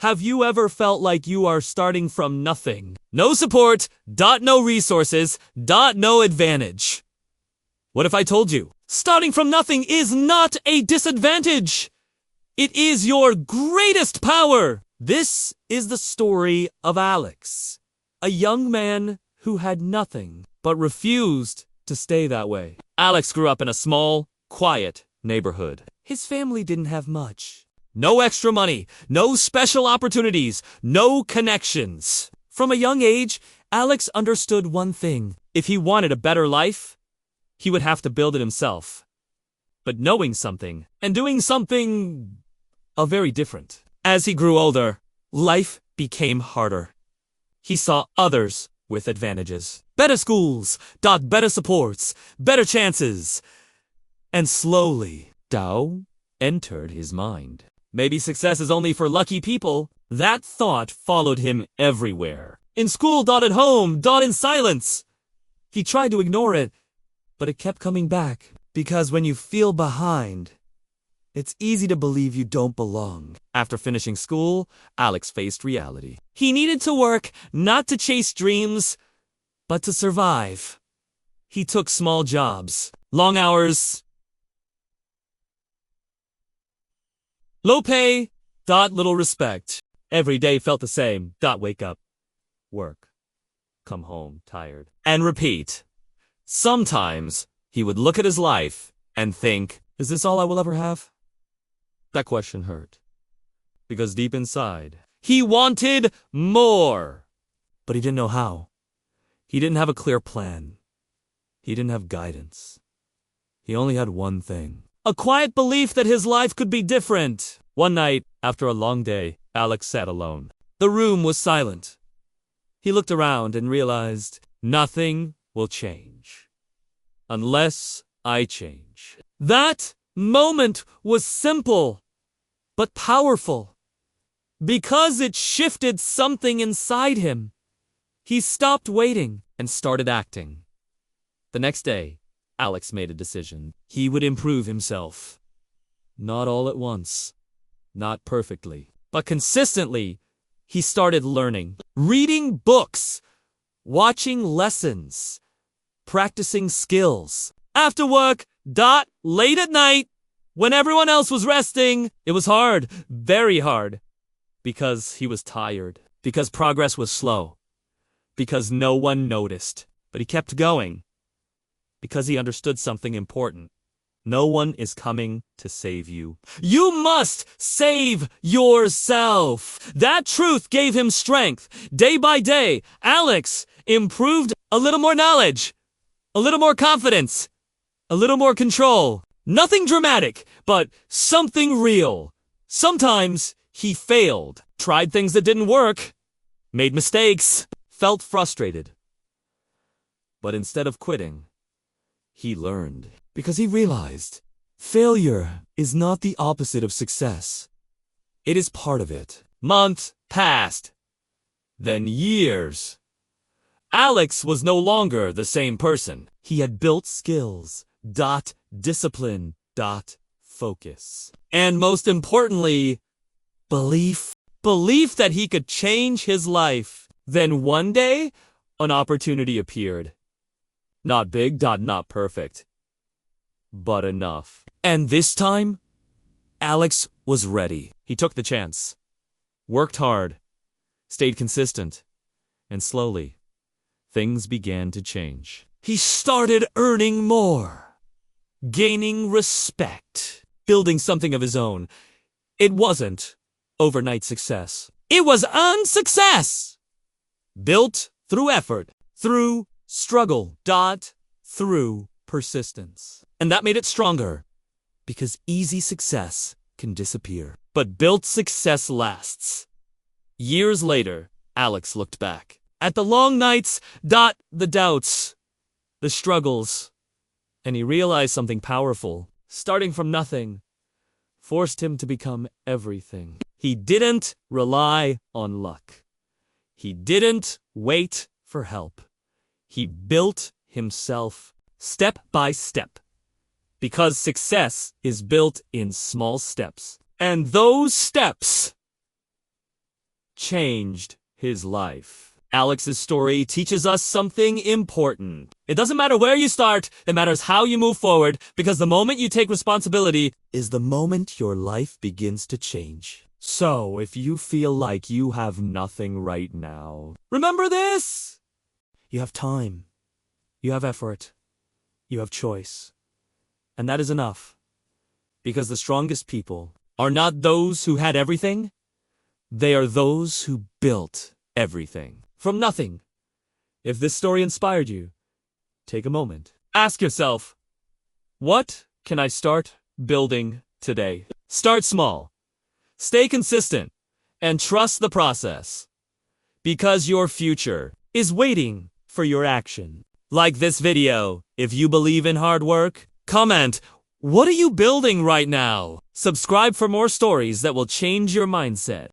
Have you ever felt like you are starting from nothing? No support, no resources, no advantage. What if I told you? Starting from nothing is not a disadvantage. It is your greatest power. This is the story of Alex, a young man who had nothing but refused to stay that way. Alex grew up in a small, quiet neighborhood. His family didn't have much. No extra money, no special opportunities, no connections. From a young age, Alex understood one thing. If he wanted a better life, he would have to build it himself. But knowing something and doing something are very different. As he grew older, life became harder. He saw others with advantages. Better schools, better supports, better chances. And slowly, doubt entered his mind. Maybe success is only for lucky people. That thought followed him everywhere. In school, at home, in silence. He tried to ignore it, but it kept coming back. Because when you feel behind, it's easy to believe you don't belong. After finishing school, Alex faced reality. He needed to work, not to chase dreams, but to survive. He took small jobs, long hours, low pay, little respect. Every day felt the same. Wake up, work, come home tired, and repeat. Sometimes he would look at his life and think, is this all I will ever have? That question hurt. Because deep inside, he wanted more. But he didn't know how. He didn't have a clear plan. He didn't have guidance. He only had one thing. A quiet belief that his life could be different. One night, after a long day, Alex sat alone. The room was silent. He looked around and realized nothing will change unless I change. That moment was simple, but powerful, because it shifted something inside him. He stopped waiting and started acting. The next day, Alex made a decision. He would improve himself. Not all at once, not perfectly, but consistently. He started learning, reading books, watching lessons, practicing skills. After work, late at night, when everyone else was resting, it was hard, very hard, because he was tired, because progress was slow, because no one noticed. But he kept going, because he understood something important. No one is coming to save you. You must save yourself. That truth gave him strength. Day by day, Alex improved a little more knowledge, a little more confidence, a little more control. Nothing dramatic, but something real. Sometimes he failed, tried things that didn't work, made mistakes, felt frustrated. But instead of quitting, he learned, because he realized failure is not the opposite of success. It is part of it. Months passed, then years. Alex was no longer the same person. He had built skills, discipline, focus. And most importantly, belief. Belief that he could change his life. Then one day, an opportunity appeared. Not big, not perfect, but enough. And this time, Alex was ready. He took the chance, worked hard, stayed consistent, and slowly, things began to change. He started earning more, gaining respect, building something of his own. It wasn't overnight success. It was unsuccess. Built through effort, through struggle, through persistence. And that made it stronger, because easy success can disappear, but built success lasts. Years later, Alex looked back at the long nights, the doubts, the struggles, and he realized something powerful. Starting from nothing forced him to become everything. He didn't rely on luck. He didn't wait for help. He built himself step by step, because success is built in small steps. And those steps changed his life. Alex's story teaches us something important. It doesn't matter where you start, it matters how you move forward, because the moment you take responsibility is the moment your life begins to change. So, if you feel like you have nothing right now, remember this! You have time. You have effort. You have choice. And that is enough. Because the strongest people are not those who had everything. They are those who built everything. From nothing. If this story inspired you, take a moment. Ask yourself, what can I start building today? Start small. Stay consistent. And trust the process. Because your future is waiting for your action. Like this video, if you believe in hard work, comment, what are you building right now? Subscribe for more stories that will change your mindset.